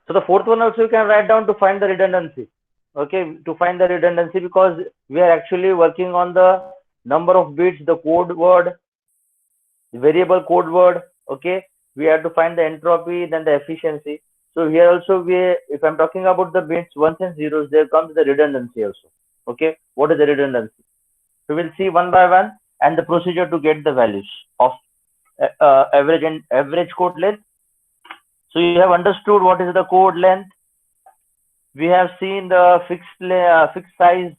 So the fourth one also you can write down to find the redundancy. Okay, to find the redundancy, because we are actually working on the number of bits, the code word, variable code word. Okay, we have to find the entropy, then the efficiency. So here also if I'm talking about the bits ones and zeros, there comes the redundancy also. Okay, what is the redundancy? We will see one by one, and the procedure to get the values of average and average code length. So you have understood what is the code length. We have seen the fixed size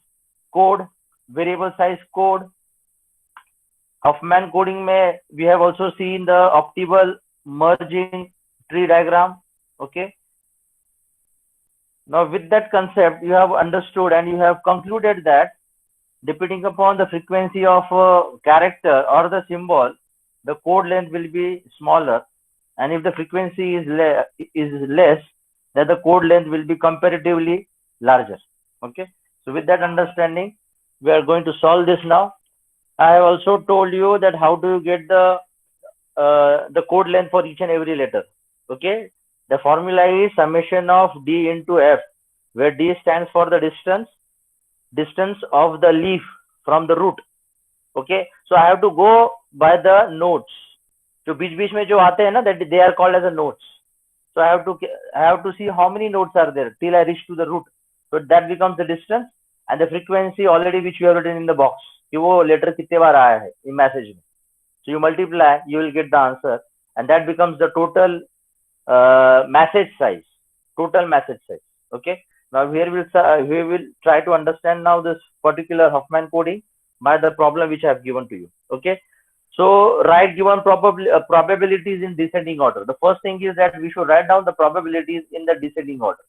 code, variable size code. Huffman coding may we have also seen the optimal merging tree diagram. Okay. Now with that concept, you have understood and you have concluded that depending upon the frequency of a character or the symbol, the code length will be smaller, and if the frequency is less, then the code length will be comparatively larger. Okay. So with that understanding, we are going to solve this now. I have also told you that how do you get the code length for each and every letter. Okay, the formula is summation of d into f, where d stands for the distance of the leaf from the root. Okay, so I have to go by the notes. जो बीच में जो आते हैं ना, that they are called as a notes. So I have to see how many notes are there till I reach to the root. So that becomes the distance, and the frequency already which you have written in the box कि वो letter कितने बार आया है in message में. So you multiply, you will get the answer, and that becomes the total message size. Total message size. Okay. Now here we will try to understand now this particular Huffman coding by the problem which I have given to you. Okay. So write given probabilities in descending order. The first thing is that we should write down the probabilities in the descending order.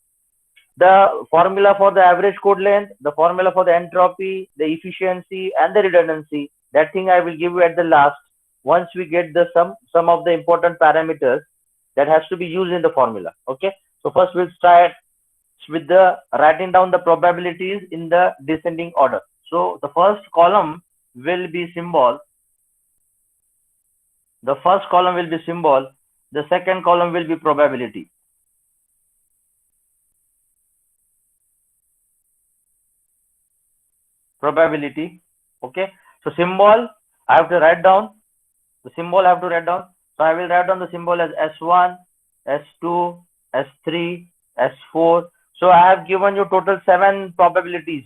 The formula for the average code length, the formula for the entropy, the efficiency, and the redundancy. That thing I will give you at the last, once we get the some of the important parameters that has to be used in the formula. Okay. So first we'll start with the writing down the probabilities in the descending order. So the first column will be symbol. The first column will be symbol. The second column will be probability. Probability. Okay. So symbol I have to write down. The symbol I have to write down. So I will write down the symbol as S1, S2, S3, S4. So I have given you total 7 probabilities.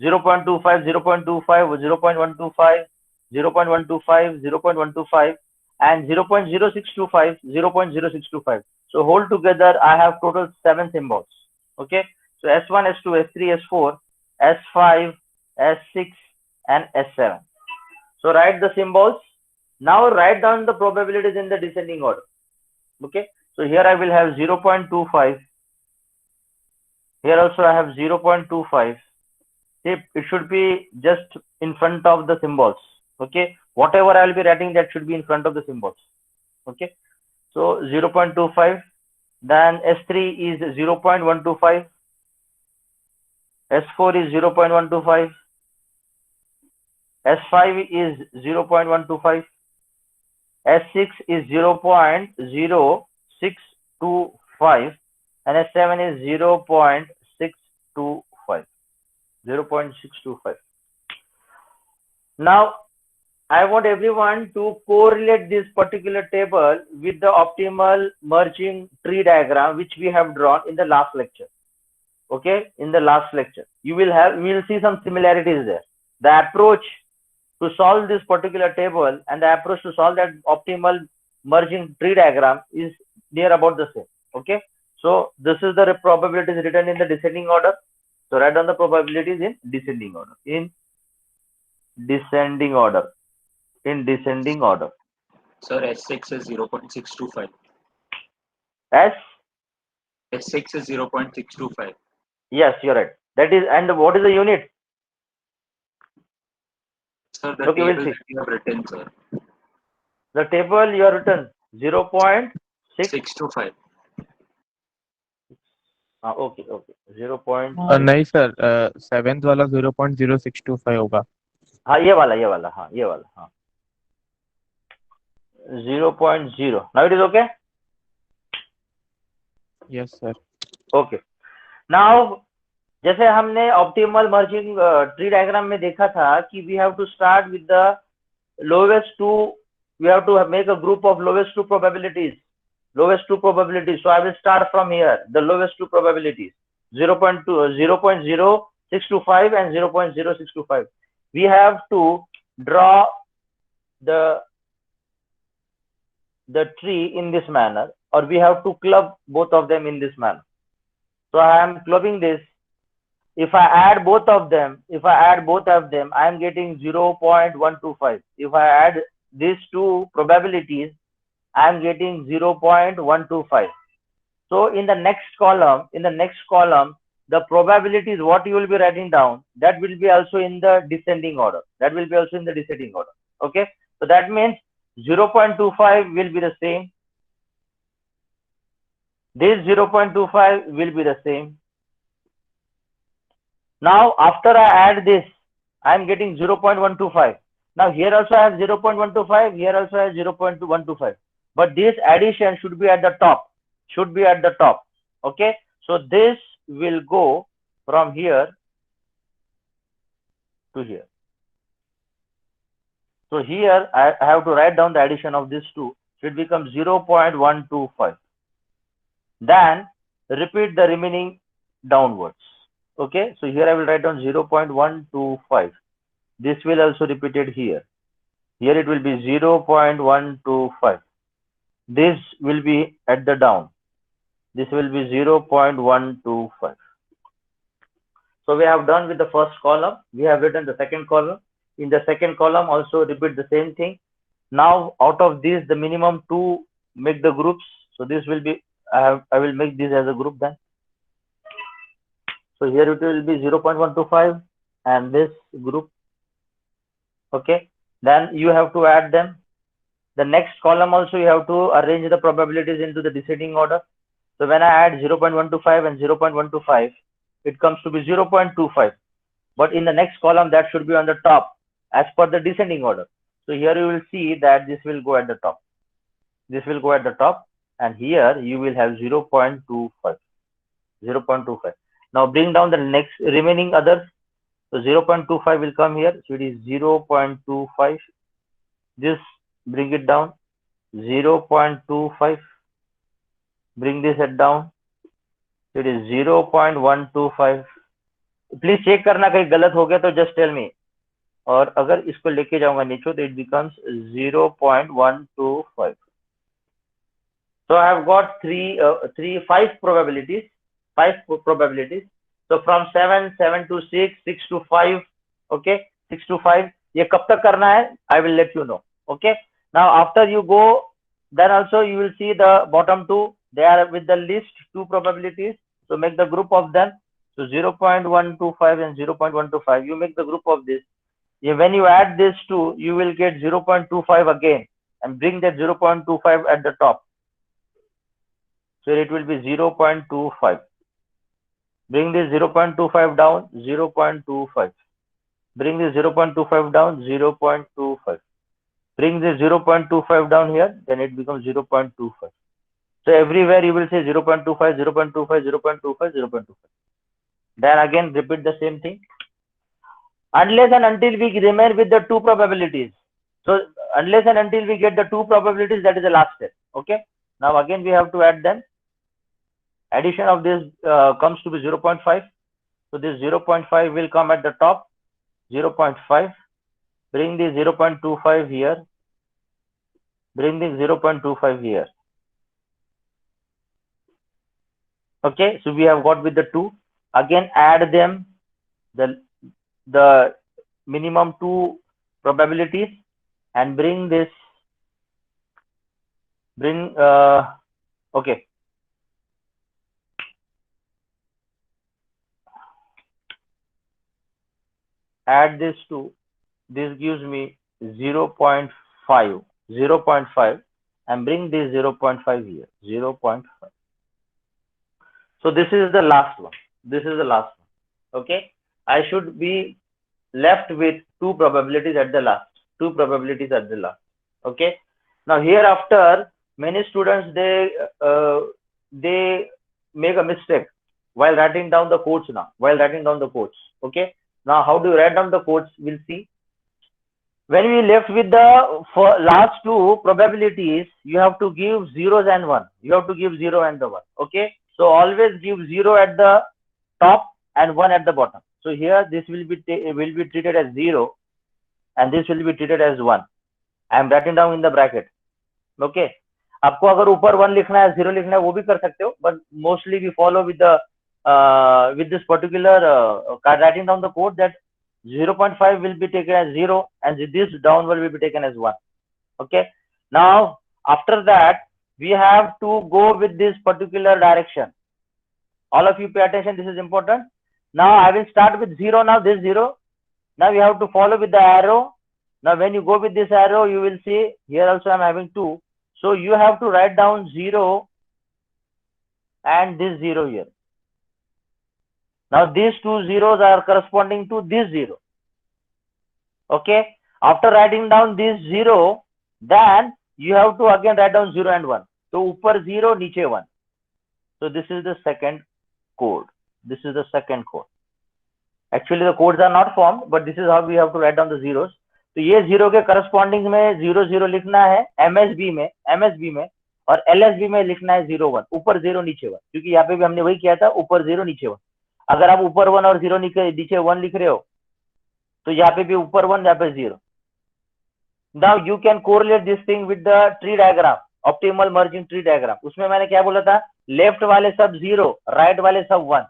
0.25, 0.25, 0.125, 0.125, 0.125, and 0.0625, 0.0625. So whole together I have total 7 symbols. Okay. So S1, S2, S3, S4, S5, S6, and S7. So write the symbols. Now write down the probabilities in the descending order. Okay. So here I will have 0.25. Here also I have 0.25. It should be just in front of the symbols. Okay. Whatever I will be writing, that should be in front of the symbols. Okay. So 0.25. Then S3 is 0.125. S4 is 0.125. S5 is 0.125. S6 is 0.0625, and S7 is 0.625. 0.625. Now I want everyone to correlate this particular table with the optimal merging tree diagram which we have drawn in the last lecture. Okay, in the last lecture we will see some similarities there. The approach to solve this particular table and the approach to solve that optimal merging tree diagram is near about the same. Okay, so this is the probabilities written in the descending order. So write down the probabilities in descending order. In descending order. In descending order. Sir, S6 is 0.625. S6 is 0.625. Yes, you're right. That is, and what is the unit? Sir, the table that you have written, sir. The table you have written 0.625. Okay. 0. नहीं sir, 7th वाला 0.0625 होगा. हाँ, ये वाला हाँ, ये वाला हाँ. 0.0. Now it is okay? Yes sir. Okay. Now जैसे हमने ऑप्टिमल मर्जिंग ट्री डायग्राम में देखा था कि we have to start with the lowest two, we have to make a group of lowest two probabilities. So I will start from here, the lowest two probabilities, 0.0625 and 0.0625. We have to draw the tree in this manner, or we have to club both of them in this manner. So I am clubbing this. If I add both of them, I am getting 0.125. If I add these two probabilities, I am getting 0.125. So in the next column, the probabilities what you will be writing down, that will be also in the descending order. Okay. So that means 0.25 will be the same. This 0.25 will be the same. Now after I add this, I am getting 0.125. Now here also I have 0.125, here also I have 0.125. But this addition should be at the top. Okay. So this will go from here to here. So here I have to write down the addition of these two. So it becomes 0.125. Then repeat the remaining downwards. Okay, so here I will write down 0.125. This will also repeated here. Here it will be 0.125. This will be at the down. This will be 0.125. So we have done with the first column. We have written the second column. In the second column also repeat the same thing. Now out of these, the minimum two make the groups. So this will be, I will make this as a group then. So here it will be 0.125 and this group. Okay. Then you have to add them. The next column also you have to arrange the probabilities into the descending order. So when I add 0.125 and 0.125, it comes to be 0.25. But in the next column, that should be on the top as per the descending order. So here you will see that this will go at the top. And here you will have 0.25. Now bring down the next remaining others. So 0.25 will come here. So it is 0.25. This bring it down. 0.25. Bring this head down. So it is 0.125. Please check करना कहीं गलत हो गया तो just tell me, और अगर इसको लेके जाऊंगा नीचे तो it becomes 0.125. So I have got five probabilities. So from 7 to 6, 6 to 5. Okay, 6 to 5. ये कब तक करना है? I will let you know. Okay. Now after you go, then also you will see the bottom two. They are with the least two probabilities. So make the group of them. So 0.125 and 0.125. You make the group of this. When you add these two, you will get 0.25 again, and bring that 0.25 at the top. So it will be 0.25. Bring this 0.25 down, 0.25. Bring this 0.25 down, 0.25. Bring this 0.25 down here, then it becomes 0.25. So everywhere you will say 0.25, 0.25, 0.25, 0.25. Then again repeat the same thing. Unless and until we remain with the two probabilities. So unless and until we get the two probabilities, that is the last step. Okay. Now again we have to add them. Addition of this comes to be 0.5. So this 0.5 will come at the top. 0.5. Bring this 0.25 here. Bring this 0.25 here. Okay. So we have got with the two. Again add them. The minimum two probabilities, and bring this, okay. Add this to, this gives me 0.5, and bring this 0.5 here, 0.5. So this is the last one. Okay. I should be left with two probabilities at the last. Okay. Now hereafter, many students they make a mistake. while writing down the codes now. Okay. Now, how do you write down the codes? We'll see. When we left with the last two probabilities, you have to give zeros and one. You have to give 0 and the 1. Okay. So always give 0 at the top and 1 at the bottom. So here this will be treated as 0 and this will be treated as 1. I am writing down in the bracket. Okay. आपको अगर ऊपर 1 लिखना है 0 लिखना है वो भी कर सकते हो, but mostly we follow with the with this particular writing down the code that 0.5 will be taken as 0 and this downward will be taken as 1. Okay. Now after that we have to go with this particular direction. All of you pay attention, this is important. Now I will start with 0 now, this 0. Now you have to follow with the arrow. Now when you go with this arrow, you will see here also I am having 2. So you have to write down 0 and this 0 here. Now these two zeros are corresponding to this 0. Okay. After writing down this 0, then you have to again write down 0 and 1. So upper 0, niche 1. So this is the second code. This is the second code. Actually the codes are not formed, but this is how we have to write down the zeros. तो ये 0 के corresponding में 0 0 लिखना है MSB में और LSB में लिखना है 0 1. ऊपर 0 नीचे 1, क्योंकि यहाँ पे भी हमने वही किया था, ऊपर 0 नीचे 1. अगर आप ऊपर 1 और 0 नीचे 1 लिख रहे हो तो यहाँ पे भी ऊपर 1 यहाँ पे 0. Now you can correlate this thing with the tree diagram, optimal merging tree diagram. उसमें मैंने क्या बोला था, लेफ्ट वाले सब 0, राइट वाले सब 1.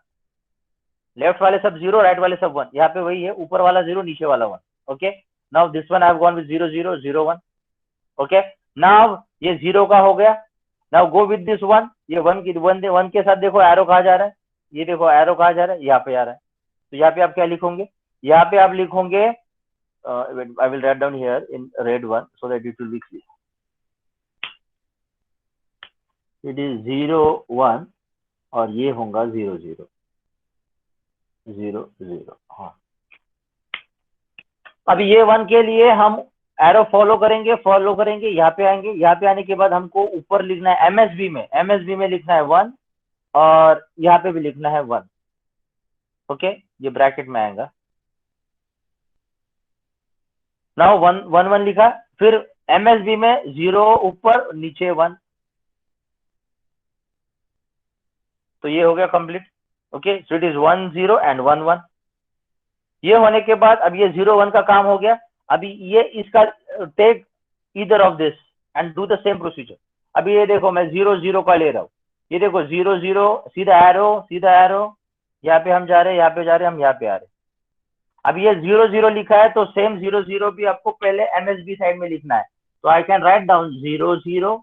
लेफ्ट वाले सब 0, राइट वाले सब 1. यहाँ पे वही है, ऊपर वाला 0, नीचे वाला 1. Okay. Now this one I have gone with 0 0 0 1. Okay. Now ये 0 का हो गया. Now go with this 1. ये 1 के साथ देखो एरो कहाँ जा रहा है. ये देखो एरो कहाँ जा रहा है, यहाँ पे आ रहा है. तो यहाँ पे आप क्या लिखोगे, यहाँ पे आप लिखोगे I will write down here in red one so that it will be clear. It is 0 1 और ये होगा 0 0 0 0. हाँ. अभी ये 1 के लिए हम एरो फॉलो करेंगे, यहाँ पे आएंगे. यहाँ पे आने के बाद हमको ऊपर लिखना है MSB में लिखना है 1 और यहाँ पे भी लिखना है 1. ओके. ये ब्रैकेट में आएगा. नाउ 1 1 लिखा, फिर MSB में 0 ऊपर नीचे 1. तो ये हो गया complete. Okay. So it is 1 0 and 1 1. ये होने के बाद अब ये 0 1 का काम हो गया. अभी ये इसका take either of this and do the same procedure. अभी ये देखो मैं 0 0 का ले रहा हूँ. ये देखो 0 0 सीधा एरो, यहाँ पे हम जा रहे हैं, यहाँ पे जा रहे हैं, हम यहाँ पे आ रहे हैं. अब ये 0 0 लिखा है तो सेम 0 0 भी आपको पहले MSB साइड में लिखना है. तो आई कैन राइट डाउन 0 0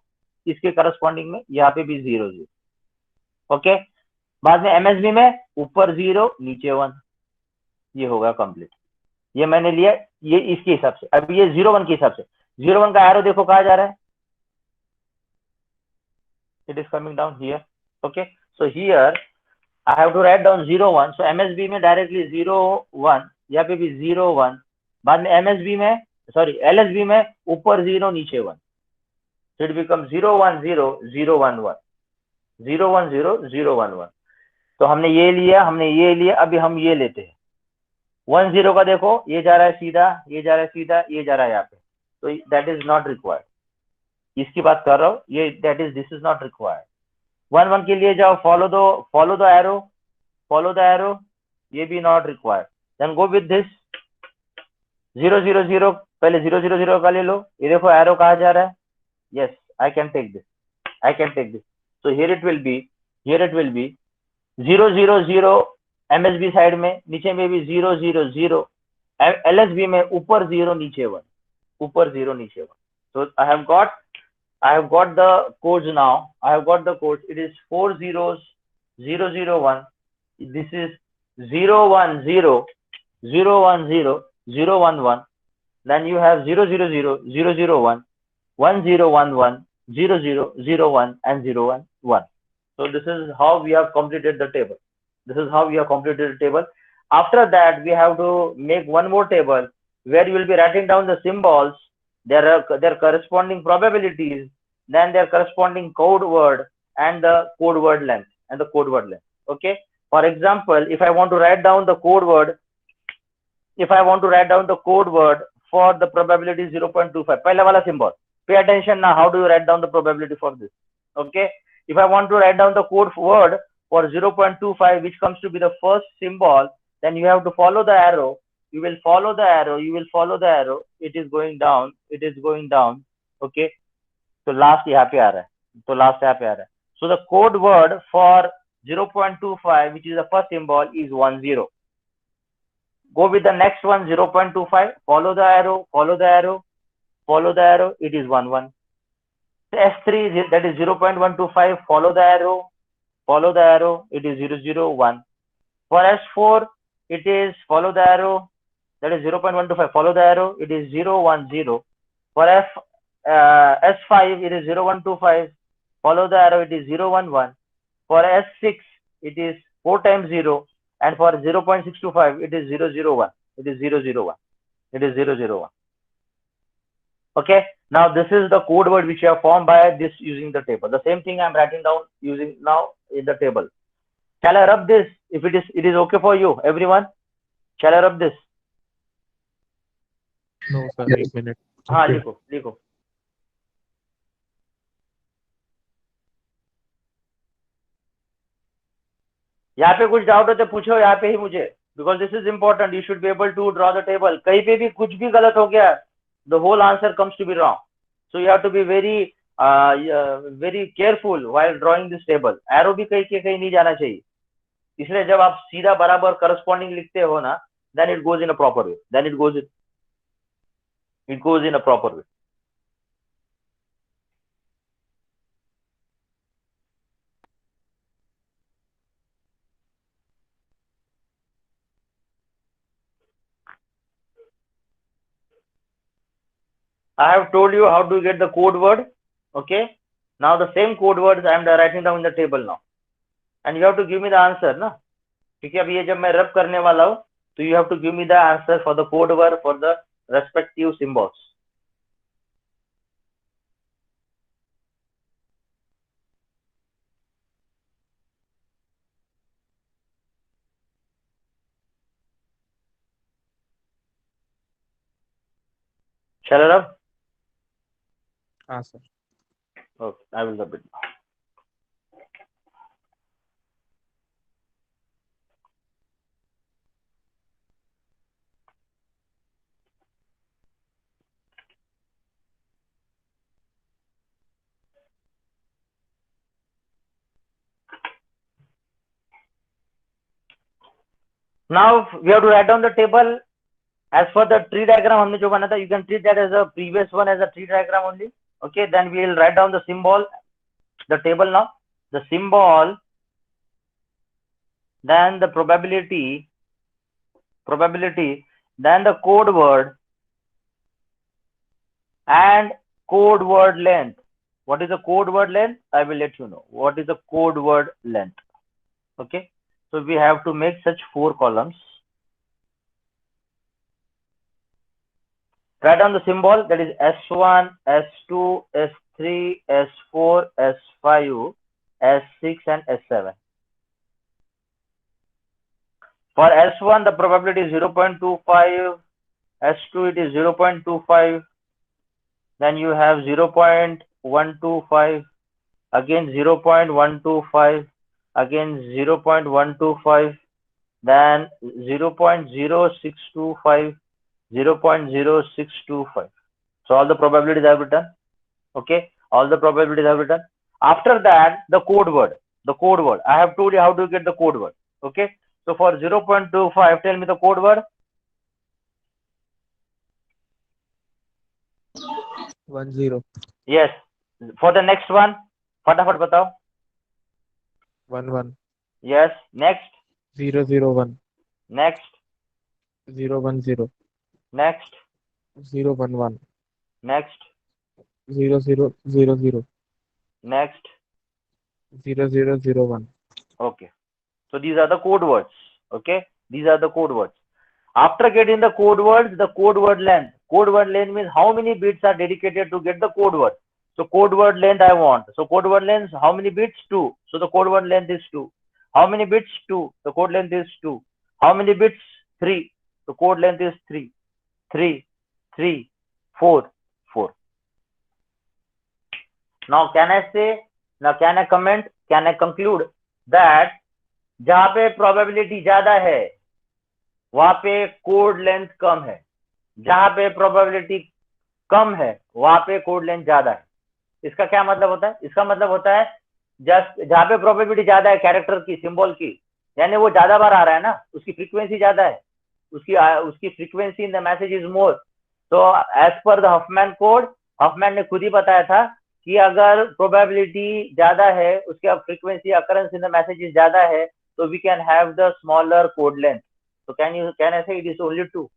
इसके करस्पॉन्डिंग में, यहाँ पे भी 0 0. ओके. बाद में MSB में ऊपर 0 नीचे 1. ये होगा कंप्लीट. ये मैंने लिया ये इसके हिसाब से. अब ये 0 1 के हिसाब से 0 1 का एरो देखो कहाँ जा रहा है. It is coming down here. Okay. So here I have to write down 0 1. So MSB में डायरेक्टली 0 1, यहाँ पे भी 0 1. बाद में LSB में ऊपर 0 नीचे 1. So it becomes 0 1 0 0 1 1 0 1 0 0 1 1. तो हमने ये लिया. अभी हम ये लेते हैं 1 0 का. देखो ये जा रहा है सीधा, ये जा रहा है यहाँ पे. तो दैट इज नॉट रिक्वायर्ड. इसकी बात कर रहा हूँ, ये दिस इज नॉट रिक्वायर्ड. 1 1 के लिए जाओ, फॉलो द एरो. ये भी not required. Then go with this 0 0 0. पहले 0 0 0 का ले लो. ये देखो एरो कहाँ जा रहा है. Yes, I can take this. So here it will be 0 0 0 MSB side में, नीचे में भी 0 0 0. LSB में ऊपर 0 नीचे 1. So I have got the codes now. It is 4 zeros 0 0 1. This is 0 1 0 0 1 0 0 1 1. Then you have 0 0 0 0 0 1 1 0 1 1 0 0 0 1 and 0 1 1. So this is how we have completed the table. After that, we have to make one more table where you will be writing down the symbols, their corresponding probabilities, then their corresponding code word and the code word length. Okay. For example, if I want to write down the code word, for the probability 0.25, pehla wala symbol. Pay attention now. How do you write down the probability for this? Okay. If I want to write down the code word for 0.25, which comes to be the first symbol, then you have to follow the arrow. You will follow the arrow. It is going down. Okay. So last यहाँ पे आ रहा है. So the code word for 0.25, which is the first symbol, is 10. Go with the next one, 0.25. Follow the arrow. It is 11. So S3, that is 0.125. Follow the arrow. It is 001. For S4, it is follow the arrow. That is 0.125. Follow the arrow. It is 010. For S5, it is 0125. Follow the arrow. It is 011. For S6, it is 4 times 0. And for 0.625, it is 001. Okay. Now this is the code word which you have formed by this using the table. The same thing I am writing down using now in the table. Shall I rub this? If it is okay for you, everyone. Shall I rub this? No, sir. Yes. 1 minute. हाँ Okay. लिखो. यहाँ पे कुछ doubt हो तो पूछो यहाँ पे ही मुझे, because this is important. You should be able to draw the table. कहीं पे भी कुछ भी गलत हो गया, the whole answer comes to be wrong. So you have to be very careful while drawing this table. Arrow भी कहीं नहीं जाना चाहिए. इसलिए जब आप सीधा बराबर corresponding लिखते हो ना, then it goes in a proper way. I have told you how to get the code word. Okay. Now the same code words I am writing down in the table now. And you have to give me the answer, ना? क्योंकि अब ये जब मैं रब करने वाला हूँ, तो you have to give me the answer for the code word for the respective symbols. Shall I rub? हाँ sir. Okay, I will rub it now. Now we have to write down the table as for the tree diagram हमने जो बना था. You can treat that as a previous one as a tree diagram only. Okay, then we will write down the symbol, the table now. The symbol, then the probability, then the code word and code word length. What is the code word length? I will let you know. What is the code word length? Okay. So we have to make such 4 columns. Write down the symbol, that is S1, S2, S3, S4, S5, S6 and S7. For S1, the probability is 0.25. S2, it is 0.25. Then you have 0.125. Again 0.125. Again 0.125. Then 0.0625. 0.0625. So all the probabilities are written. Okay, all the probabilities are written. After that, the code word. I have told you how to get the code word. Okay, so for 0.25, tell me the code word. 10. Yes. For the next one, फटाफट बताओ. 11. Yes. Next. 001. Next. 010. Next. 011. Next. 0000. Next. 0001. Okay. So these are the code words. Okay. These are the code words. After getting the code words, the code word length. Code word length means how many bits are dedicated to get the code word. So code word length I want. So code word length, how many bits? 2. So the code word length is 2. How many bits? 2. The code length is 2. How many bits? 3. The code length is 3. 3, 3, 4, 4. Now can I say, now can I comment, can I conclude that जहां पे probability ज्यादा है वहां पे code length कम है, जहां पे probability कम है वहां पे कोड लेंथ ज्यादा है? इसका क्या मतलब होता है? इसका मतलब होता है जस्ट जहां पे प्रोबेबिलिटी ज्यादा है कैरेक्टर की, सिंबल की, यानी वो ज्यादा बार आ रहा है ना, उसकी फ्रीक्वेंसी ज्यादा है, उसकी frequency in the message is more. तो as per the Huffman code, Huffman ने खुद ही बताया था कि अगर प्रोबेबिलिटी ज्यादा है, उसके frequency occurrence in the message is ज्यादा है, तो we can have the smaller code length. So can I say it is only 2?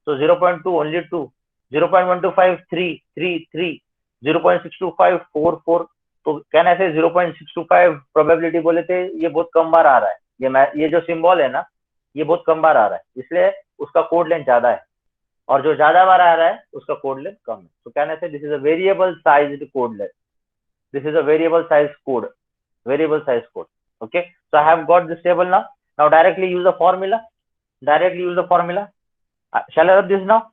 So 0.2 only 2, 0.125 3, 3, 3, 0.625 4, 4. तो can I say 0.625 प्रोबेबिलिटी बोले थे, ये बहुत कम बार आ रहा है, ये जो सिंबल है ना, ये बहुत कम बार आ रहा है, इसलिए उसका कोड लेंथ ज्यादा है, और जो ज्यादा बार आ रहा है उसका कोड लेंथ कम है. So can I say this is a variable sized code length? This is a variable size code, variable size code. Okay, so I have got this table now. Now directly use the formula. Directly use the formula. Shall I rub this now?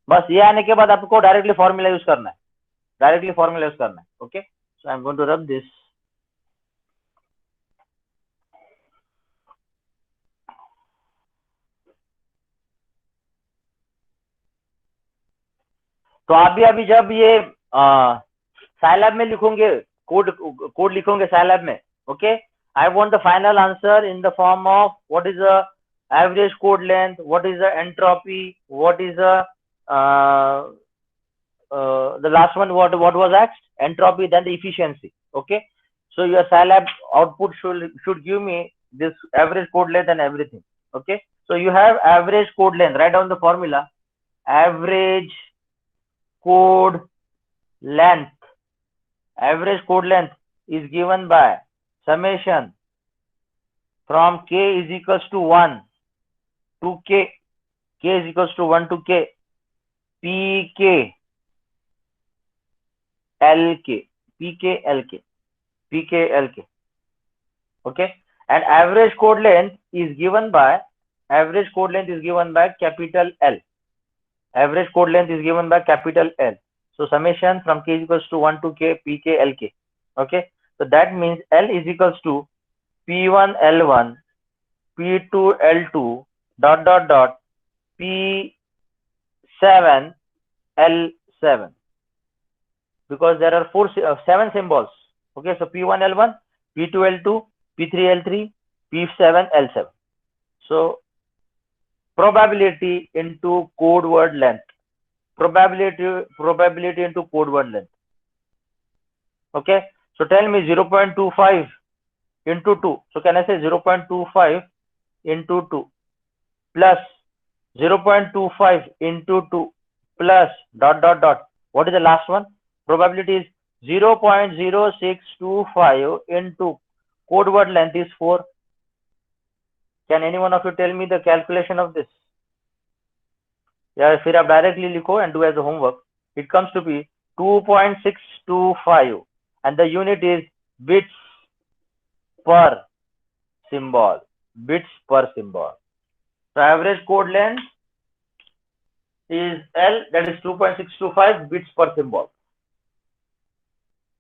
बस ये आने के बाद आपको directly formula use करना है, directly formula use करना है. Okay, so I am going to rub this. तो आप भी अभी जब ये साइलैब में लिखोगे, कोड लिखोगे साइलैब में, okay, I want the final answer in the form of what is the average code length, what is the entropy, what is the last one, what was asked, entropy, then the efficiency. Okay, so your Scilab output should give me this average code length and everything. Okay, so you have average code length, write down the formula. Average code length, average code length is given by summation from k is equals to 1 to k is equals to 1 to k, pk lk, pk lk, pk lk. Okay, and average code length is given by, average code length is given by capital L, average code length is given by capital L. So summation from k is equals to 1 to k, pk lk. Okay, so that means L is equals to p1 l1 p2 l2 dot dot dot p7 l7, because there are 7 symbols. Okay, so p1 l1 p2 l2 p3 l3 p7 l7. So probability into code word length, probability into code word length. Okay, so tell me 0.25 into 2. So can I say 0.25 into 2 plus 0.25 into 2 plus dot dot dot. What is the last one? Probability is 0.0625 into code word length is 4. Can any one of you tell me the calculation of this? या फिर आप directly लिखो and do as a homework. It comes to be 2.625 and the unit is bits per symbol, bits per symbol. So average code length is L, that is 2.625 bits per symbol,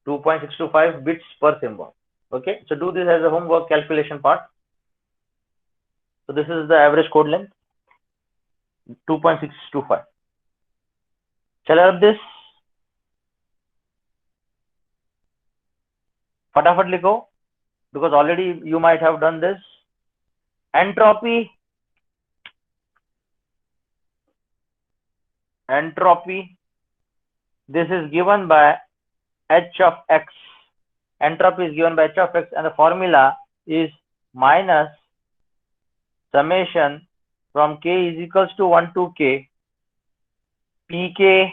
2.625 bits per symbol. Okay, so do this as a homework calculation part. So this is the average code length, 2.625. Shall I rub this? फटाफट लिखो, because already you might have done this. Entropy, this is given by h of x. Entropy is given by h of x, and the formula is minus summation from k is equals to 1 to k, pk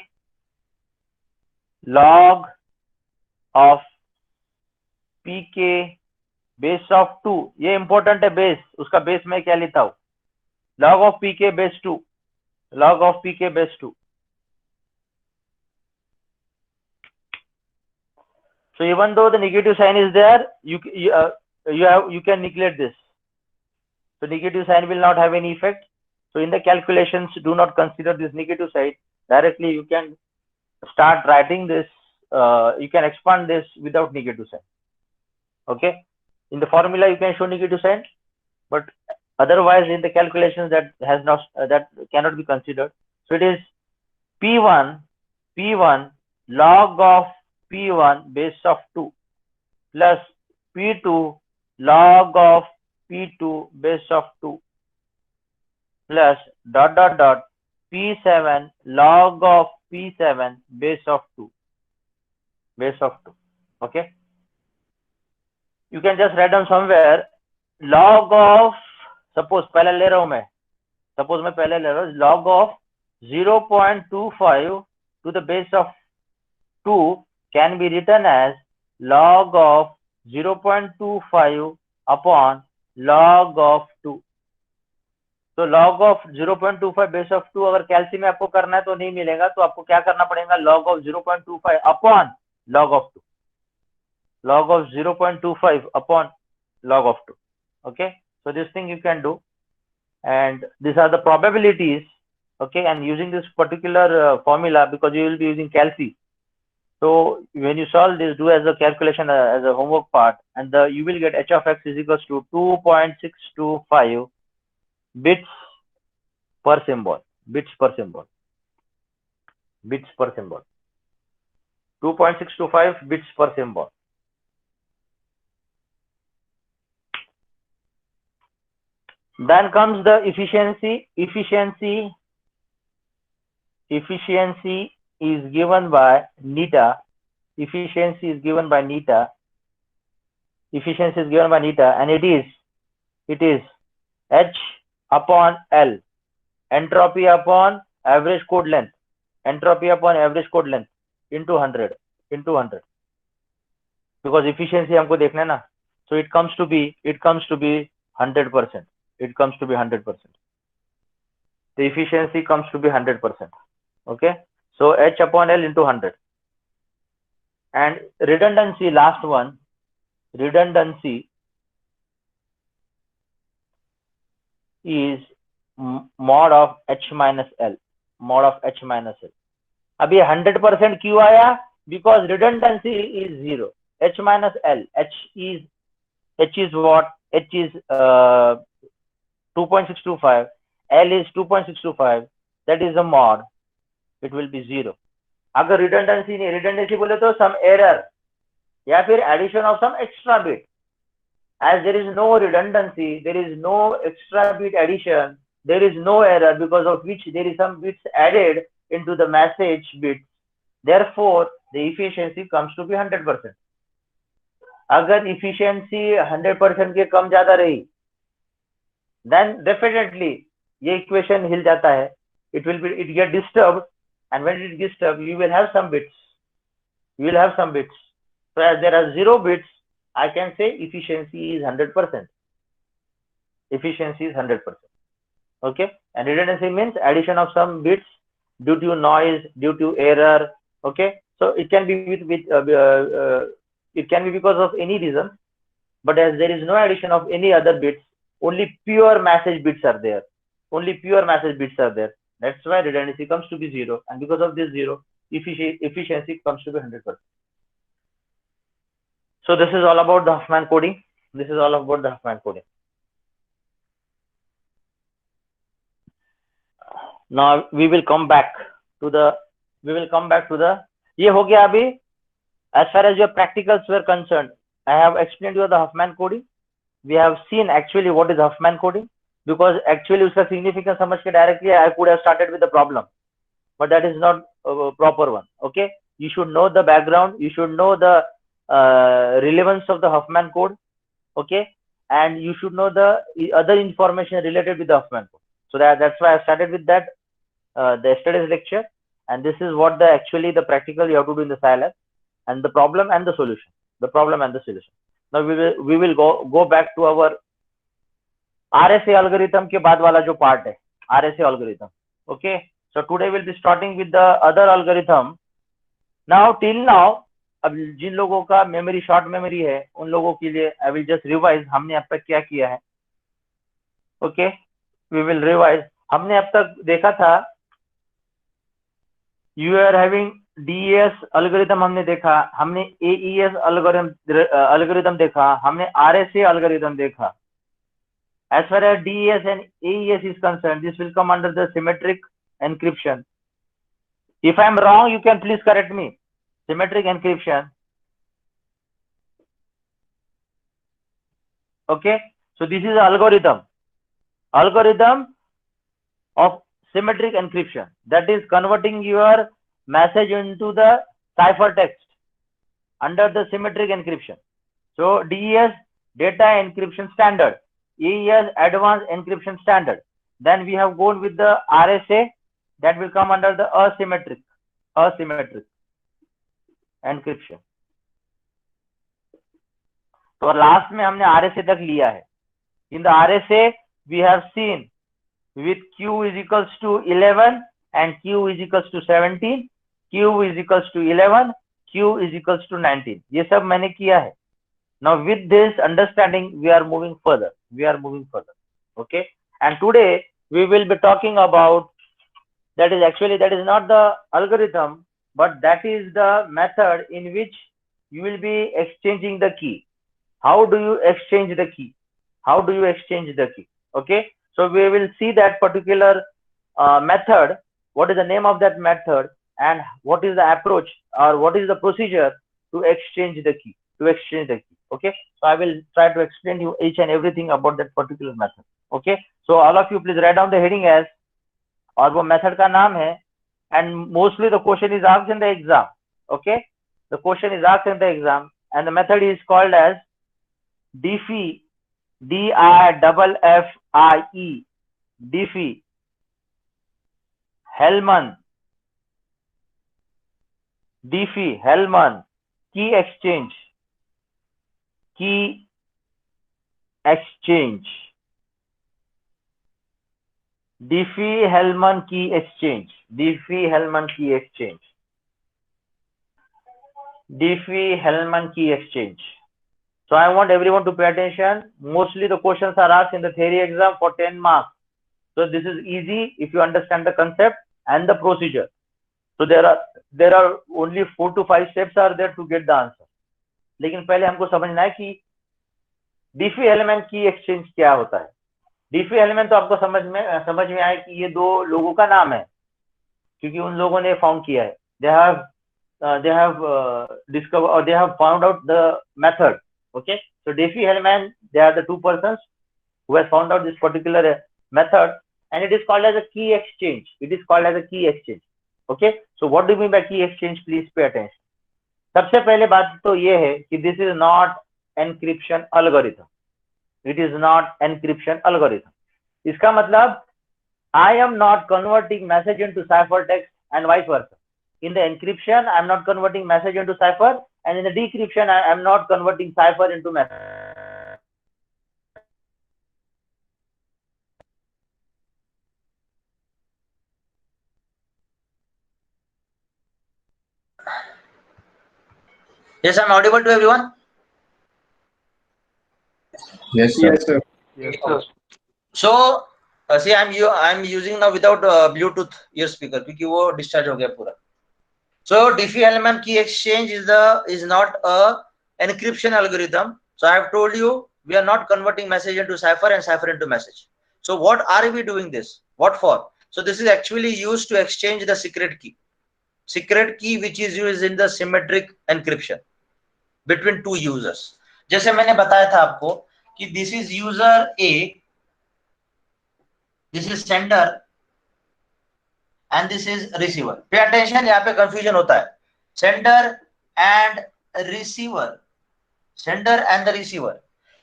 log of pk base of 2. ये important है base, उसका base मैं क्या लेता हूँ, log of pk base 2, log of pk base 2. So even though the negative sign is there, you can neglect this. So negative sign will not have any effect. So in the calculations, do not consider this negative side. Directly you can start writing this. You can expand this without negative sign. Okay. In the formula you can show negative sign, but otherwise in the calculations that has not that cannot be considered. So it is P1 log of P1 base of 2 plus P2 log of P2 base of 2 plus P7 log of P7 base of 2. Okay. You can just write down somewhere log of, suppose पहले ले रहा हूं मैं, suppose मैं पहले ले रहा हूं log of 0.25 to the base of 2 can be written as log of 0.25 upon log of 2. तो log of 0.25 base of 2 अगर कैल्सी में आपको करना है तो नहीं मिलेगा, तो आपको क्या करना पड़ेगा, log of 0.25 upon log of 2. Log of 0.25 upon log of 2. Okay, so this thing you can do, and these are the probabilities. Okay, and using this particular formula, because you will be using calci, so when you solve this, do as a calculation as a homework part, and you will get h of x is equals to 2.625 bits per symbol. 2.625 bits per symbol. Then comes the efficiency. Efficiency is given by neta. Efficiency is given by neta, and it is H upon L, entropy upon average code length, into 100, because efficiency हमको देखना है ना, so it comes to be 100%. The efficiency comes to be 100%. Okay, so H upon L into 100. And redundancy, last one, redundancy is mod of H minus L. अभी 100% क्यों आया? Because redundancy is 0. H minus L. H is what? H is 2.625. L is 2.625. That is a mod. It will be 0. अगर redundancy नहीं, redundancy बोले तो some error या फिर addition of some extra bit. As there is no redundancy, there is no extra bit addition, there is no error, because of which there is some bits added into the message bit. Therefore, the efficiency comes to be 100%. अगर efficiency 100% के कम ज्यादा रही, then definitely ये equation हिल जाता है. It get disturbed, and when it gets disturbed, you will have some bits. So as there are 0 bits, I can say efficiency is 100%. Okay, and redundancy means addition of some bits due to noise, due to error. Okay, so it can be it can be because of any reason, but as there is no addition of any other bits, only pure message bits are there. That's why redundancy comes to be 0, and because of this 0, efficiency comes to be 100%. So this is all about the Huffman coding. Now we will come back to the ये हो गया अभी. As far as your practicals were concerned, I have explained you the Huffman coding. We have seen actually what is Huffman coding, because actually उसका significance समझ के directly I could have started with the problem, but that is not a proper one. Okay, you should know the background, you should know the relevance of the Huffman code. Okay, and you should know the other information related with the Huffman code. So that's why I started with that the yesterday's lecture, and this is what actually the practical you have to do in the Scilab, and the problem and the solution. Now we will go back to our RSA algorithm के बाद वाला जो part है, RSA algorithm. Okay, so today we'll be starting with the other algorithm. Now till now अब जिन लोगों का memory short memory है उन लोगों के लिए आई विल जस्ट रिवाइज हमने अब तक क्या किया है. Okay, we will revise. हमने अब तक देखा था you are having DES algorithm हमने देखा, हमने AES एल्गोरिथम देखा, हमने RSA एल्गोरिथम देखा. As far as DES and AES is concerned, this will come under the symmetric encryption. If I am wrong, you can please correct me. Symmetric encryption. Okay, so this is algorithm of symmetric encryption, that is converting your message into the ciphertext under the symmetric encryption. So DES, data encryption standard, AES, advanced encryption standard. Then we have gone with the RSA, that will come under the asymmetric encryption. तो last में हमने RSA तक लिया है. In the RSA we have seen with Q is equals to 11 and Q is equals to 17, Q is equals to 11, Q is equals to 19. ये सब मैंने किया है. Now with this understanding we are moving further. Okay, and today we will be talking about, that is not the algorithm, but that is the method in which you will be exchanging the key. How do you exchange the key? Okay, so we will see that particular method, what is the name of that method, and what is the approach or what is the procedure to exchange the key. Okay, so I will try to explain you each and everything about that particular method. Okay, so all of you please write down the heading as, और वो method का नाम है, and mostly the question is asked in the exam. Okay, the question is asked in the exam, and the method is called as Diffie, DIFFIE, Diffie-Hellman key exchange. Diffie-Hellman key exchange. So I want everyone to pay attention. Mostly the questions are asked in the theory exam for 10 marks. So this is easy if you understand the concept and the procedure. So there are only 4 to 5 steps are there to get the answer. लेकिन पहले हमको समझना है कि Diffie-Hellman की exchange क्या होता है. Diffie-Hellman तो आपको समझ में आया कि ये दो लोगों का नाम है, क्योंकि उन लोगों ने फाउंड किया है. They have discovered or they have found out the method. Okay, so Diffie-Hellman, they are the two persons who has found out this particular method, and it is called as a key exchange. Okay, so what do you mean by key exchange? Please pay attention. सबसे पहले बात तो ये है कि this is not encryption algorithm. इसका मतलब I am not converting message into ciphertext and vice versa. In the encryption, I am not converting message into cipher, and in the decryption, I am not converting cipher into message. Yes, I am audible to everyone. Yes, sir. Yes, sir. So, see, I am using now without Bluetooth ear speaker क्योंकि वो discharge हो गया पूरा. So Diffie-Hellman key exchange is not a encryption algorithm. So I have told you we are not converting message into cipher and cipher into message. So what are we doing this? What for? So this is actually used to exchange the secret key which is used in the symmetric encryption between two users. जैसे मैंने बताया था आपको कि this is user A, this is sender, and this is receiver. Pay attention, यहाँ पे confusion होता है. Sender and receiver.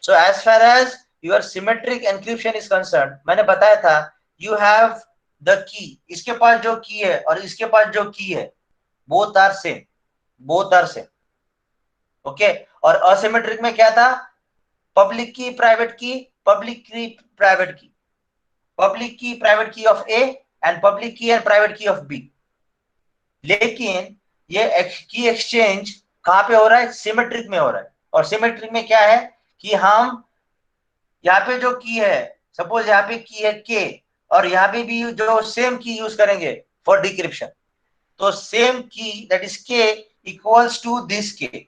So as far as your symmetric encryption is concerned, मैंने बताया था you have the key. इसके पास जो key है और इसके पास जो key है, both are same. Okay. और asymmetric में क्या था? Public key, private key, public key, private key. Public key, private key of A and public key and private key of B. लेकिन ये key exchange कहाँ पे हो रहा है? सिमेट्रिक में हो रहा है। और सिमेट्रिक में क्या है कि हम यहाँ पे जो की है, सपोज यहाँ पे की है के, और यहाँ पे भी जो सेम की यूज करेंगे फॉर डिक्रिप्शन, तो सेम की दैट इज के इक्वल्स टू दिस के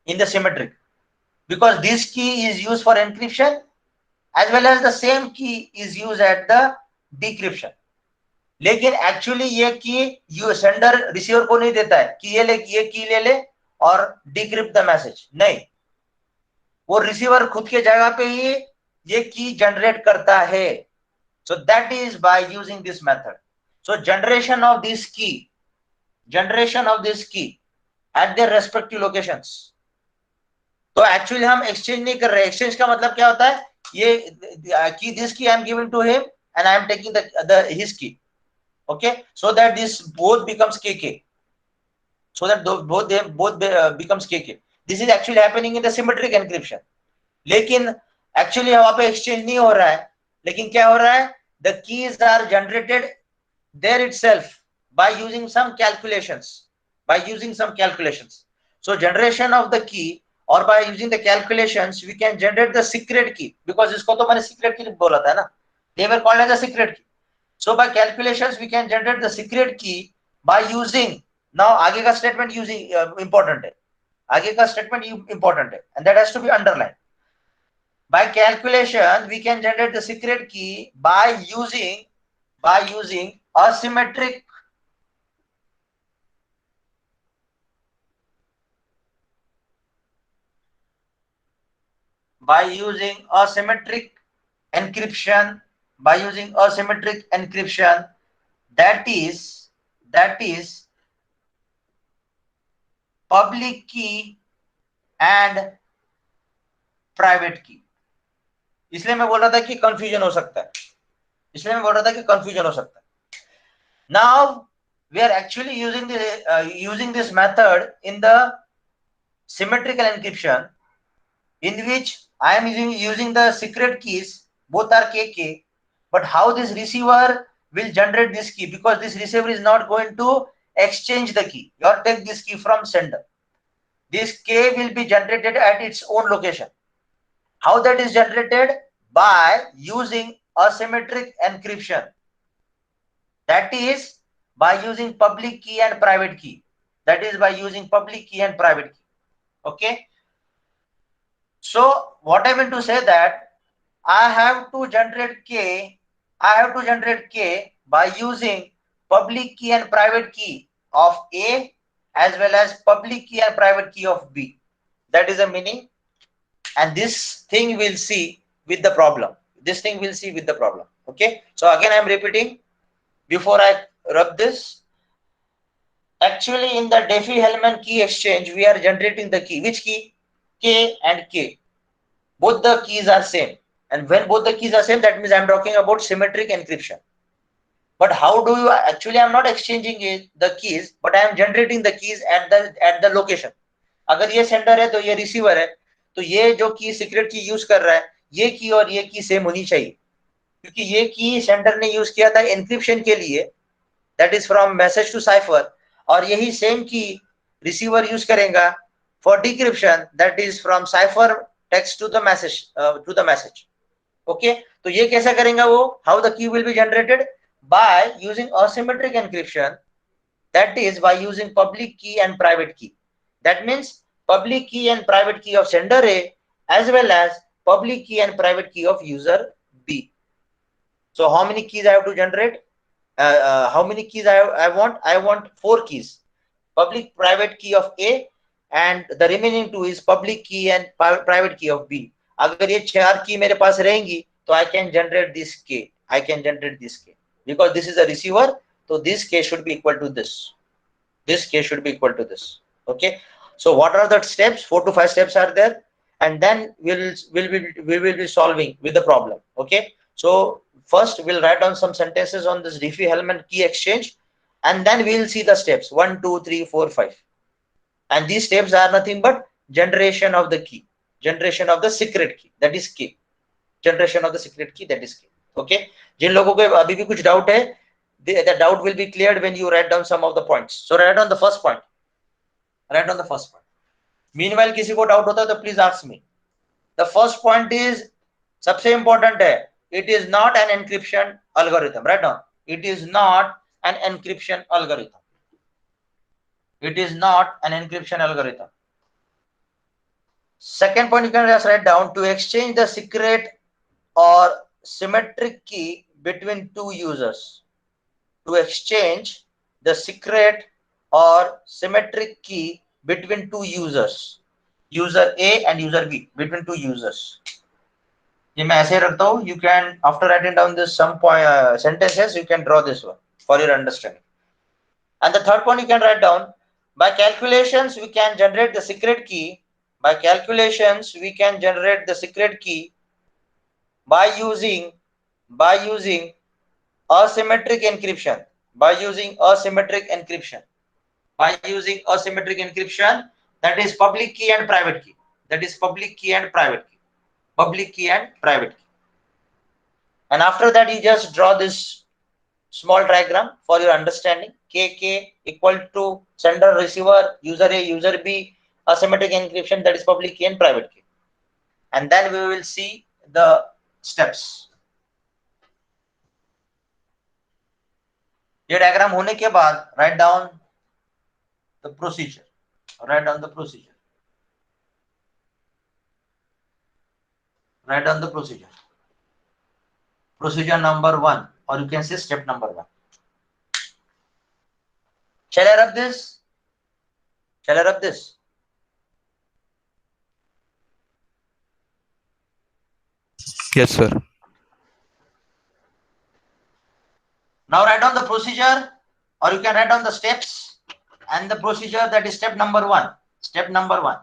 in the symmetric, because this key is used for encryption as well as the same key is used at the decryption. लेकिन actually ये की you sender receiver को नहीं देता है कि ये की ले ले और डिक्रिप्ट द मैसेज, नहीं, वो रिसीवर खुद के जगह पे ही ये की जनरेट करता है। So that is by using this method. So generation of this की एट देयर रेस्पेक्टिव लोकेशंस, तो एक्चुअली हम एक्सचेंज नहीं कर रहे। एक्सचेंज का मतलब क्या होता है? ये key this key I am giving to him and I am taking the his key, okay, so that this both becomes kk, so that both becomes kk. This is actually happening in the symmetric encryption. लेकिन actually वहां पे exchange नहीं हो रहा है, लेकिन क्या हो रहा है? the keys are generated there itself by using some calculations, so generation of the key, or by using the calculations we can generate the secret key, because इसको तो मैंने secret key बोला था ना, they were called as a secret key. So by calculations we can generate the secret key by using, now आगे का statement using important है, आगे का statement important है, and that has to be underlined. By calculation we can generate the secret key by using asymmetric encryption, that is public key and private key. इसलिए मैं बोल रहा था कि कंफ्यूजन हो सकता है, Now we are actually using this method in the symmetrical encryption, in which I am using the secret keys, both are kk, but how this receiver will generate this key, because this receiver is not going to exchange the key or take this key from sender. This k will be generated at its own location. How that is generated? By using asymmetric encryption, that is by using public key and private key, okay. So what I mean to say that I have to generate k by using public key and private key of A as well as public key and private key of B. That is the meaning, and this thing we'll see with the problem. Okay, so again I am repeating before I rub this. Actually in the Diffie-Hellman key exchange we are generating the key. Which key? K and K. Both the keys are same, and when both the keys are same, that means I am talking about symmetric encryption. But how do you actually? I am not exchanging the keys, but I am generating the keys at the location. अगर ये sender है तो ये receiver है, तो ये जो की सीक्रेट की यूज कर रहा है, ये की और ये की सेम होनी चाहिए, क्योंकि ये की सेंडर ने यूज किया था एनक्रिप्शन के लिए, that is from message to cipher, और यही सेम की रिसीवर यूज करेगा for decryption, that is from cipher text to the message, okay. तो ये कैसे करेंगे वो? How the key will be generated? By using asymmetric encryption, that is by using public key and private key. That means public key and private key of sender A as well as public key and private key of user B. So how many keys I have to generate? How many keys I want? I want 4 keys. Public private key of A, and the remaining 2 is public key and private key of B. अगर ये 4 की मेरे पास रहेंगी तो I can generate this K. Because this is a receiver, so this K should be equal to this. Okay. So what are the steps? 4 to 5 steps are there, and then we will be solving with the problem. Okay. So first we'll write down some sentences on this Diffie-Hellman key exchange, and then we'll see the steps 1, 2, 3, 4, 5. And these steps are nothing but generation of the key, generation of the secret key, that is K. Okay. जिन लोगों को अभी भी कुछ doubt है, the doubt will be cleared when you write down some of the points. So write down the first point. Write down the first point. Meanwhile किसी को doubt होता है तो please ask me. The first point is सबसे important है. It is not an encryption algorithm. Write down. It is not an encryption algorithm. It is not an encryption algorithm. Second point you can just write down, to exchange the secret or symmetric key between two users. To exchange the secret or symmetric key between two users. User A and user B, between two users. ये मैं ऐसे रखता हूँ. You can, after writing down this some point, sentences, you can draw this one for your understanding. And the third point you can write down, by calculations we can generate the secret key. By calculations we can generate the secret key by using asymmetric encryption. By using asymmetric encryption. By using asymmetric encryption, that is public key and private key. That is public key and private key. Public key and private key. And after that you just draw this small diagram for your understanding. KK equal to sender, receiver, user A, user B, asymmetric encryption, that is public key and private key. And then we will see the steps. ये diagram होने के बाद write down the procedure. Write down the procedure. Write down the procedure. Procedure number 1, or you can say step number 1. Shall I rub this? Shall I rub this? Yes, sir. Now write down the procedure, or you can write down the steps and the procedure, that is step number 1. Step number 1.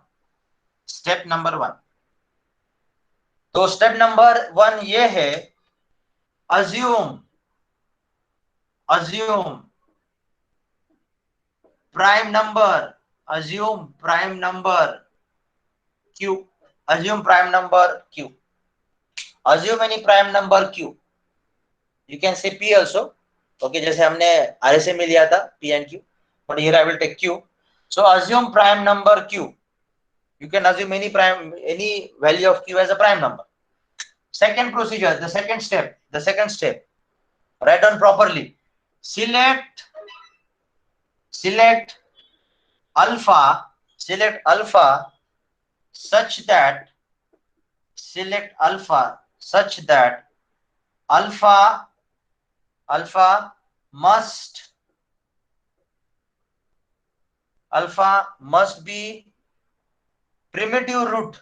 Step number 1. तो step number 1 ये है, assume prime number. Assume prime number Q. Assume prime number Q. Assume any prime number Q. You can say P also. Okay, जैसे हमने RSA में लिया था P and Q, but here I will take Q. So assume prime number Q. You can assume any value of Q as a prime number. Second procedure, the second step. Write down properly. Select alpha such that alpha must be primitive root.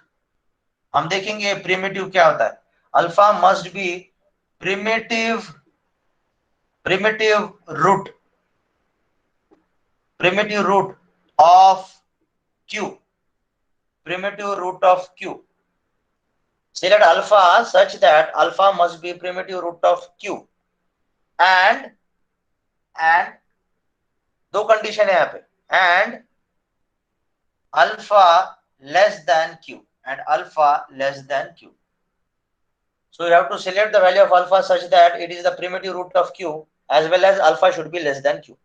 हम देखेंगे primitive क्या होता है. Alpha must be primitive root of Q. Primitive root of Q. Select alpha such that alpha must be primitive root of Q. And दो condition है यहाँ पे. And alpha less than Q. So you have to select the value of alpha such that it is the primitive root of Q, as well as alpha should be less than Q.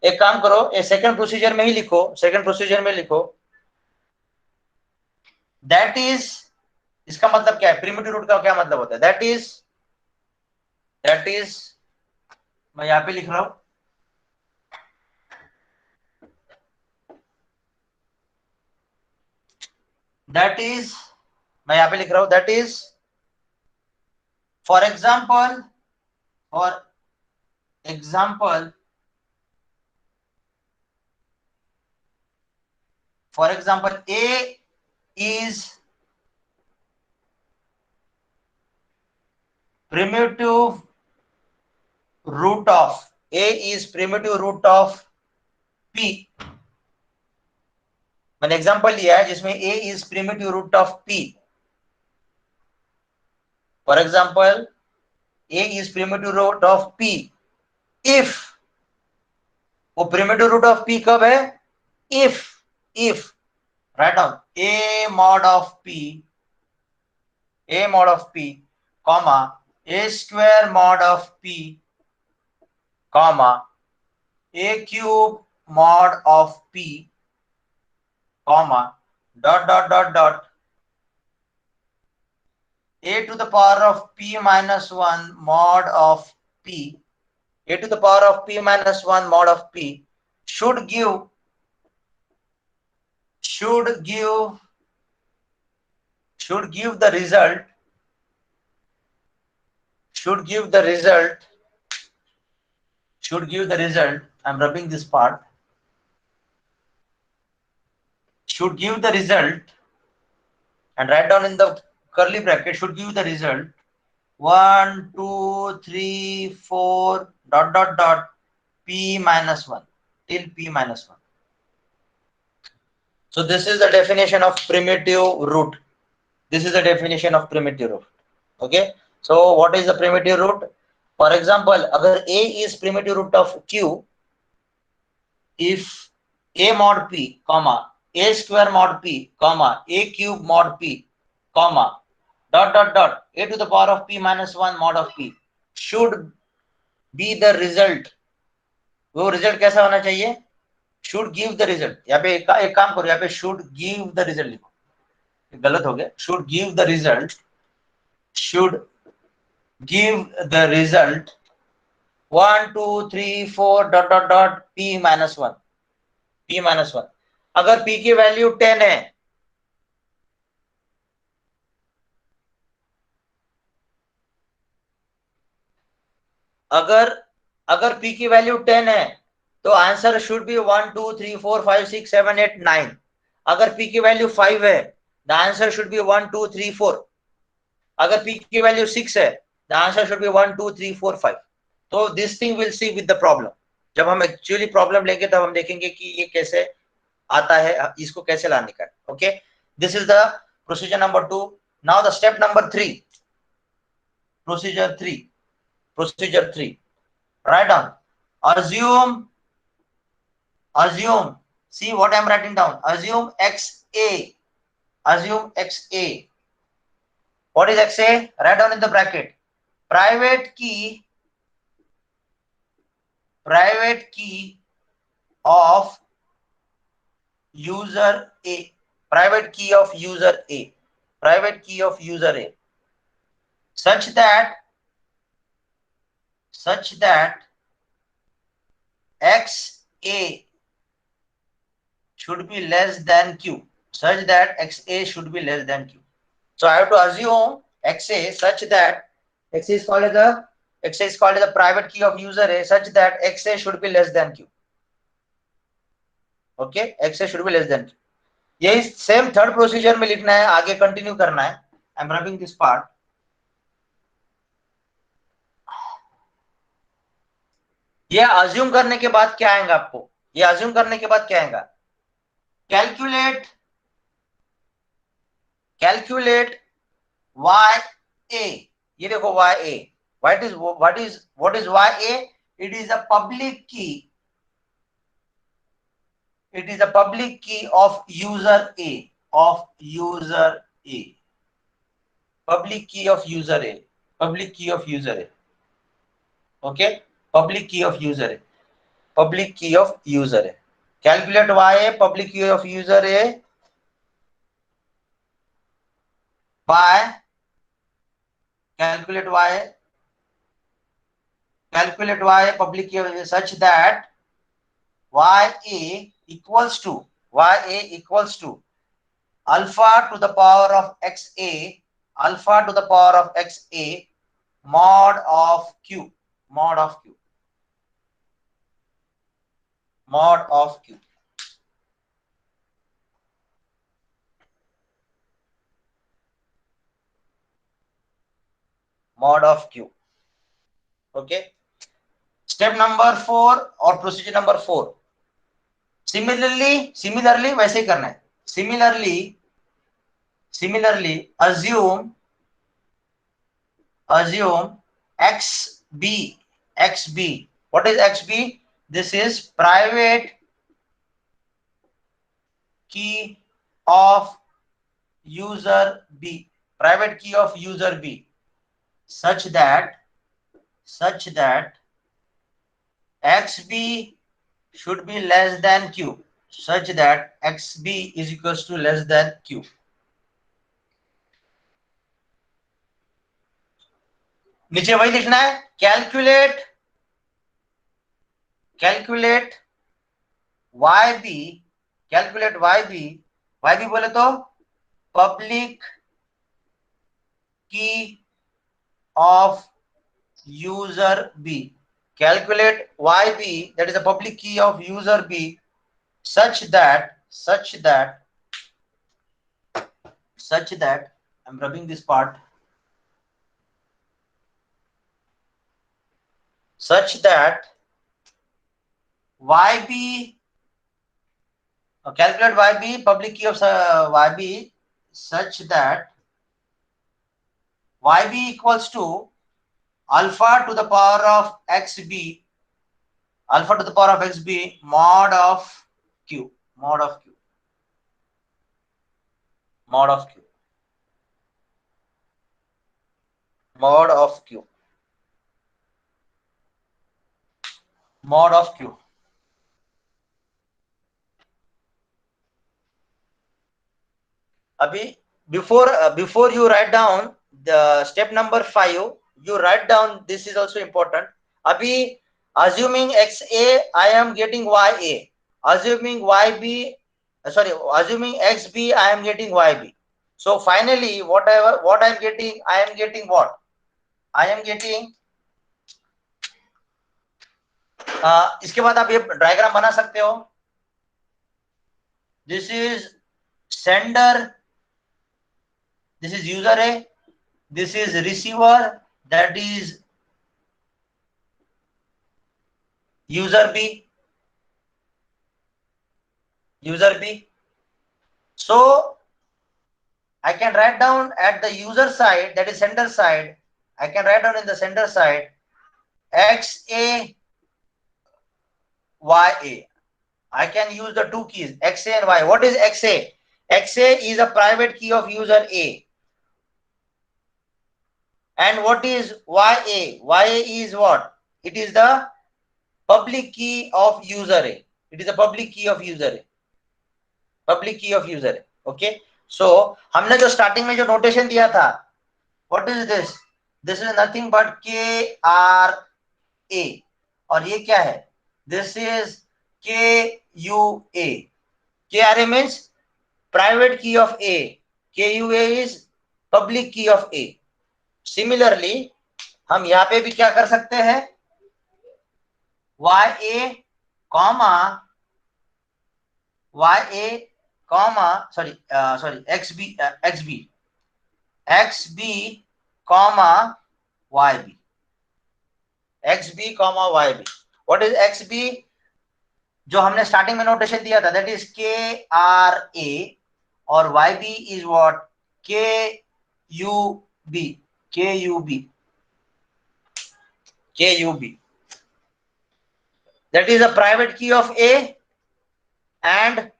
एक काम करो, ये second procedure में ही लिखो. That is, इसका मतलब क्या है? प्रिमिटिव रूट का क्या मतलब होता है? That is मैं यहाँ पे लिख रहा हूं. That is, for example, A is primitive root of P. मैंने एग्जांपल लिया है जिसमें A is primitive root of P. For example, A is primitive root of P if, वो primitive root of P कब है? If write down A mod of P, comma A square mod of P, comma a cube mod of p, comma dot dot dot dot a to the power of p minus 1 mod of p, a to the power of p minus 1 mod of p should give the result, I'm rubbing this part, should give the result, and write down in the curly bracket, should give the result 1 2 3 4 dot dot dot p minus 1 till p minus 1. So this is the definition of primitive root. This is the definition of primitive root. Okay, so what is the primitive root? For example, agar a is primitive root of q, if a mod p, comma a square mod p, comma a cube mod p, comma dot dot dot a to the power of p minus 1 mod of p should be the result. वो result कैसा होना चाहिए? should give the result. यहाँ पे एक काम करो, यहाँ पे should give the result लिखो, गलत हो गया. should give the result 1 2 3 4 dot dot dot p minus 1. अगर p की वैल्यू 10 है, अगर p की वैल्यू 10 है तो आंसर शुड बी 1 2 3 4 5 6 7 8 9. अगर p की वैल्यू 5 है, द आंसर शुड बी 1 2 3 4. अगर p की वैल्यू 6 है, द आंसर शुड बी 1 2 3 4 5. तो this thing will see with the problem. जब हम एक्चुअली प्रॉब्लम लेंगे तब हम देखेंगे कि ये कैसे आता है, इसको कैसे लाने का. Okay, this is the procedure number 2. Now the step number 3, procedure 3. Write down. Assume. See what I am writing down. Assume XA. What is XA? Write down in the bracket. Private key of user A. Private key of user A. Such that XA should be less than Q. So I have to assume XA such that XA is called as the private key of user A such that XA should be less than Q. Okay, XA should be less than Q. यही same third procedure में लिखना है, आगे continue करना है. I am rubbing this part. ये assume करने के बाद क्या आएगा आपको? ये अज्यूम करने के बाद क्या आएगा? Calculate YA. ये देखो YA. What is YA? It is a public key. Of user A. Public key of user A. Okay. Public key of user A. Calculate YA, public key of user A, by calculate YA, public key of user such that YA equals to alpha to the power of XA mod of Q. Okay. Step number 4 और procedure number 4. Similarly वैसे ही करना है. Similarly assume XB. What is XB? This is private key of user B. Such that XB should be less than Q, such that XB is equals to less than Q. नीचे वही लिखना है, calculate YB, calculate YB बोले तो public key of user B. Calculate YB, that is the public key of user B, such that I'm rubbing this part, such that YB, calculate YB, public key of YB, such that YB equals to alpha to the power of XB, alpha to the power of XB mod of Q, mod of Q. Abhi, before you write down the step number 5, you write down, this is also important. Abhi, assuming XA, I am getting YA. Assuming YB, assuming XB, I am getting YB. So finally, what I am getting, what? I am getting, इसके बाद आप ये diagram बना सकते हो. This is sender, this is user A, this is receiver, that is user B. So I can write down at the user side, that is sender side, I can write down in the sender side XA, YA. I can use the two keys XA and Y. What is XA? XA is a private key of user A. And what is YA? YA is what? It is the public key of user A. It is a public key of user A. Okay. So हमने जो starting में जो notation दिया था, what is this? This is nothing but KRA. और ये क्या है? This is KUA. KRA means private key of A. KUA is public key of A. Similarly, हम यहाँ पे भी क्या कर सकते हैं? XB, YB. What is XB? जो हमने स्टार्टिंग में नोटेशन दिया था, that is KRA, और YB is what? KUB. That is a private key of A and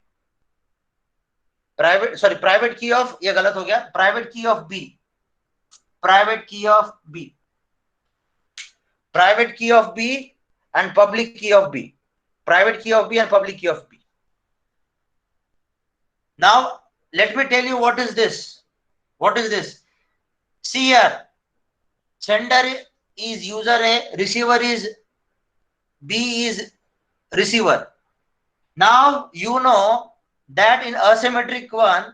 private key of, ये गलत हो गया, private key of B. Private key of B and public key of B. Private key of B and public key of B. Now, let me tell you what is this. See here, sender is user A, receiver is B is receiver. Now, you know that in asymmetric one,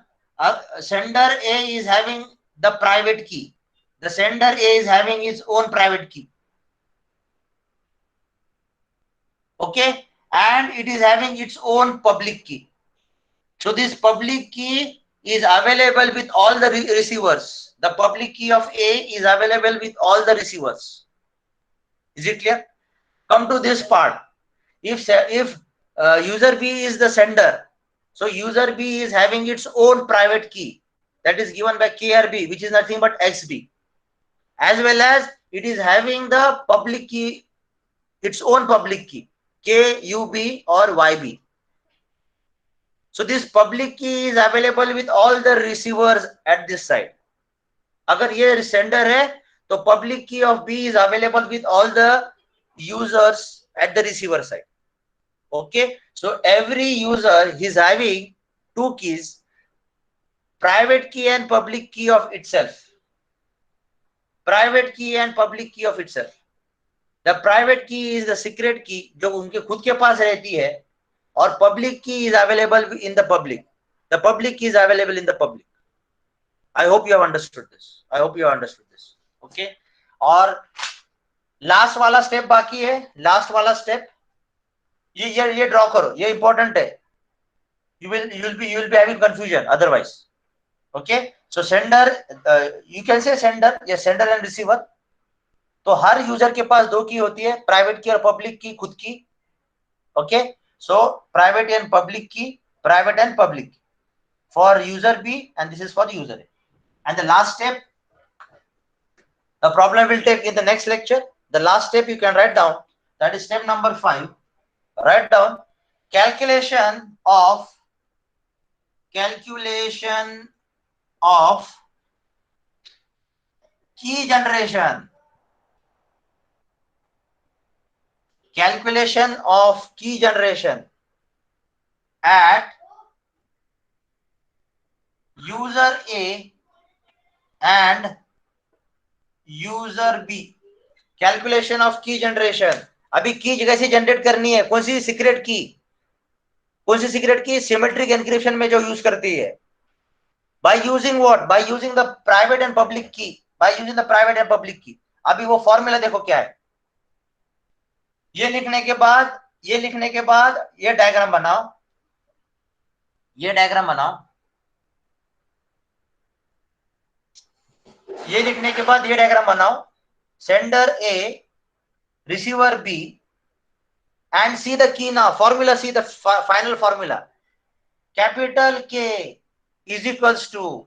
sender A is having the private key. The sender A is having its own private key. Okay, and it is having its own public key. So this public key is available with all the receivers. The public key of A is available with all the receivers. Is it clear? Come to this part. If user B is the sender, so user B is having its own private key that is given by KRB, which is nothing but XB, as well as it is having the public key, its own public key, KUB or YB. So this public key is available with all the receivers at this side. अगर ये sender है, तो public key of B is available with all the users at the receiver side. Okay, so every user is having two keys, private key and public key of itself. Private key and public key of itself. The private key is the secret key जो उनके खुद के पास रहती है, और public key is available in the public. The public key is available in the public. I hope you have understood this. I hope you have understood this. Okay. और last वाला step बाकी है. लास्ट वाला step ये draw करो, ये important है. You will be having confusion otherwise. Okay. So sender, you can say sender, yes, sender and receiver. तो हर यूजर के पास दो की होती है, प्राइवेट की और पब्लिक की खुद की. Okay, so private and public key, private and public for user B and this is for user A. And the last step, the problem will take in the next lecture. The last step you can write down, that is step number 5. Write down calculation of key generation. Calculation of key generation at user A and user B. Calculation of key generation. अभी की कैसे generate करनी है, कौन सी secret key, कौन सी secret key, symmetric encryption में जो यूज करती है. By using what, by using the private and public key, by using the private and public key. अभी वो फॉर्मूला देखो क्या है. ये लिखने के बाद ये डायग्राम बनाओ, ये डायग्राम बनाओ. ये लिखने के बाद ये डायग्राम बनाओ. Sender A, receiver B, and see the key now. Formula, see the final formula. Capital K is equals to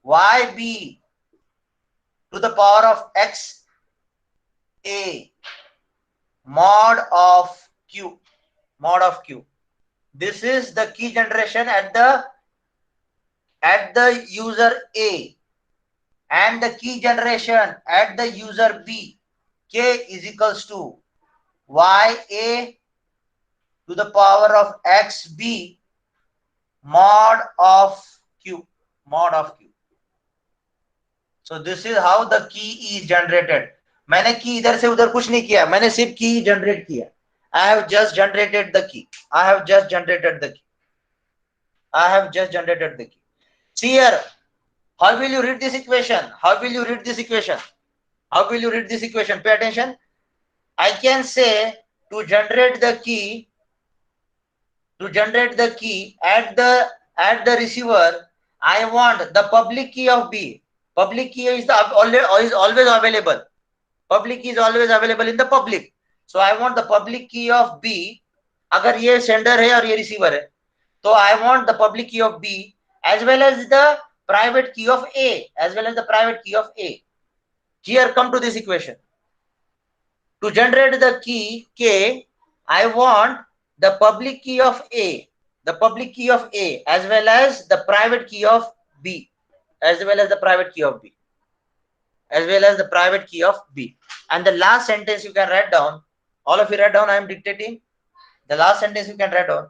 YB to the power of X A mod of Q. Mod of Q. This is the key generation at the user A, and the key generation at the user B. K is equals to YA to the power of XB mod of Q. Mod of Q. So this is how the key is generated. मैंने की इधर से उधर कुछ नहीं किया, मैंने सिर्फ की जनरेट किया. I have just generated the key. I have just generated the key. I have just generated the key. See here, how will you read this equation? How will you read this equation? How will you read this equation? Pay attention. I can say to generate the key at the receiver, I want the public key of B. Public key is always available. Public key is always available in the public. So I want the public key of B. अगर ये sender है और ये receiver है, तो I want the public key of B as well as the private key of A, as well as the private key of A. Here come to this equation. To generate the key K, I want the public key of A, the public key of A, as well as the private key of B, as well as the private key of B, as well as the private key of B. And the last sentence you can write down. All of you write down. I am dictating. The last sentence you can write down.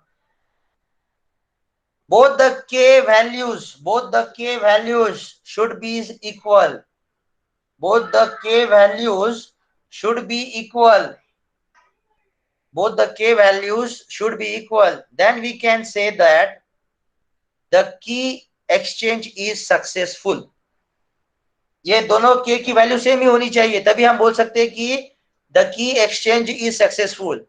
Both the K values should be equal. Both the K values should be equal. Both the K values should be equal. Then we can say that the key exchange is successful. ये दोनों K की value same ही होनी चाहिए, तभी हम बोल सकते हैं कि the key exchange is successful.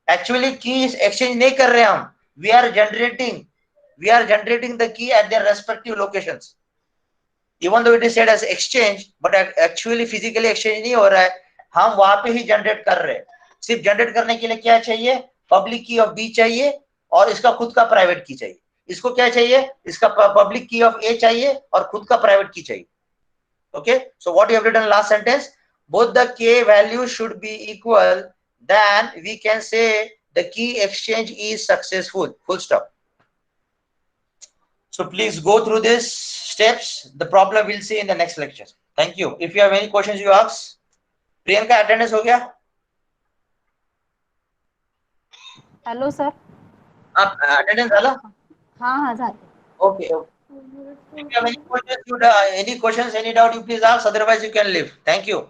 Actually key exchange नहीं कर रहे हम. We are generating the key at their respective locations. Even though it is said as exchange, but actually physically exchange नहीं हो रहा है, हम वहां पे ही जनरेट कर रहे हैं. सिर्फ जनरेट करने के लिए क्या चाहिए? पब्लिक की ऑफ बी चाहिए और इसका खुद का प्राइवेट की चाहिए. इसको क्या चाहिए? इसका पब्लिक की ऑफ ए चाहिए और खुद का प्राइवेट की चाहिए. Okay, so what you have written in last sentence, both the K values should be equal, then we can say the key exchange is successful. Full stop. So please go through these steps. The problem we'll see in the next lecture. Thank you. If you have any questions, you ask. Priyanka, attendance हो गया? Hello sir. Attendance झालं? हा झालं. Okay. If you have any questions, any doubt, you please ask. Otherwise, you can leave. Thank you.